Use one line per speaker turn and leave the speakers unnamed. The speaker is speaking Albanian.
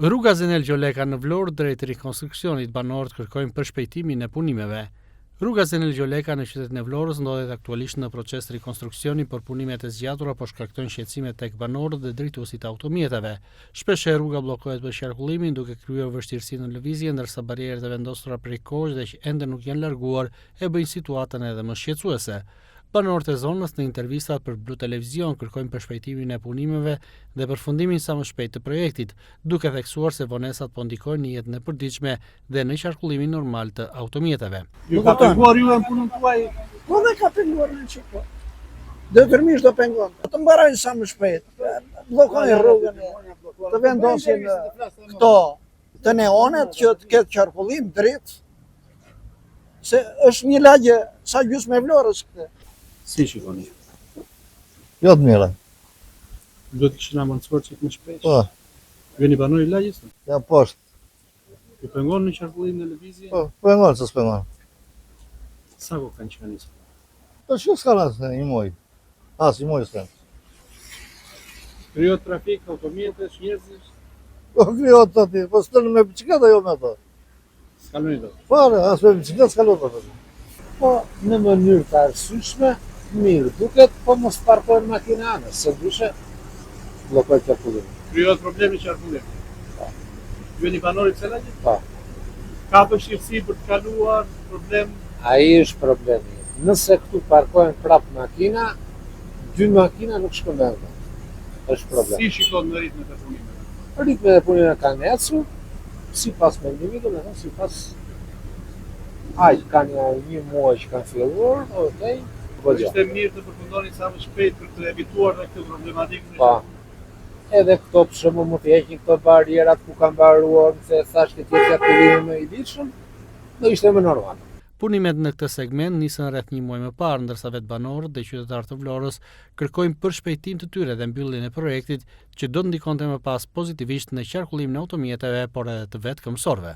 Rruga Zenel Gjoleka në Vlorë drejt rikonstruksionit banorët kërkojnë përshpejtimin e punimeve. Rruga Zenel Gjoleka në qytetin e Vlorës ndodhet aktualisht në proces rikonstruksioni, por punimet e zgjatura po shkaktojnë shqetësime tek banorët dhe drejtuesit e automjeteve. Shpesh rruga bllokohet për qarkullimin, duke krijuar vështirësi në lëvizje, ndërsa barierët e vendosura prej kohësh dhe që ende nuk janë larguar e bëjnë situatën edhe më shqetësuese. Banorët e zonës në intervistat për Blu Televizion kërkojnë përshpejtimin e punimeve dhe përfundimin sa më shpejt të projektit, duke theksuar se vonesat po ndikojnë në jetën e përditshme dhe në qarkullimin normal të automjeteve.
Ju ka penguar ju e në punën tuaj?
Po dhe ka penguar në që po. Detyrimisht do pengon. Të mbarojnë sa më shpejt. Bllokojnë rrugën, të vendosin këto të neonet që të ketë qarkullim drejt. Se është një lagje sa gjysmë e Vlorës këtë.
Si shikoni?
Jo të mira.
Do të kishin avancuar çik më shpejt.
Po,
Jeni banor i lagjes?
ja poshtë.
Ju pengon në qarkullim në lëvizje?
Po, pengon se s'pengon.
Sa kohë kanë qenë nisur?
Po që s'ka asë një muaj. As një muaj s'ka.
Krijohet trafik, automjetesh, njerëzish,
Po krijohet aty, po s'tën me bicikleta jo me ato.
s'kaloni dot.
Fare, as me bicikletë s'ka lot ato.
Po në mënyrë të arsyeshme, mirë duket, po mos parkojnë makina anës, se ndryshe bllokoj qarkullimin.
Krijohet problemi qarkullim. Ju jeni banor i kësaj lagje?
Po.
Ka vështirësi për të kaluar, problem?
Ai është problemi. Nëse këtu parkojnë prap makina, 2 makina nuk shkëmbejnë. Është problem.
Si shikon në ritmin e punimeve?
Ritmi e punimeve kanë ecur, sipas mendimit, domethënë sipas aq kanë një muaj që kanë filluar, okej. Po gjë.
Ishte mirë të përfundoni sa më shpejt për të evituar në këtë problematikë.
Po. Edhe këto për shembull mund të heqin këto barierat ku kanë mbaruar, se thashë të tjetë qarkullimi më i ditshëm, do ishte më normal.
Punimet në këtë segment nisën rreth një muaj më parë, ndërsa vetë banorët dhe qytetarët të Vlorës kërkojnë përshpejtim të tyre dhe mbylljen e projektit që do të ndikonte më pas pozitivisht në qarkullimin e automjeteve, por edhe të vetë këmbësorëve.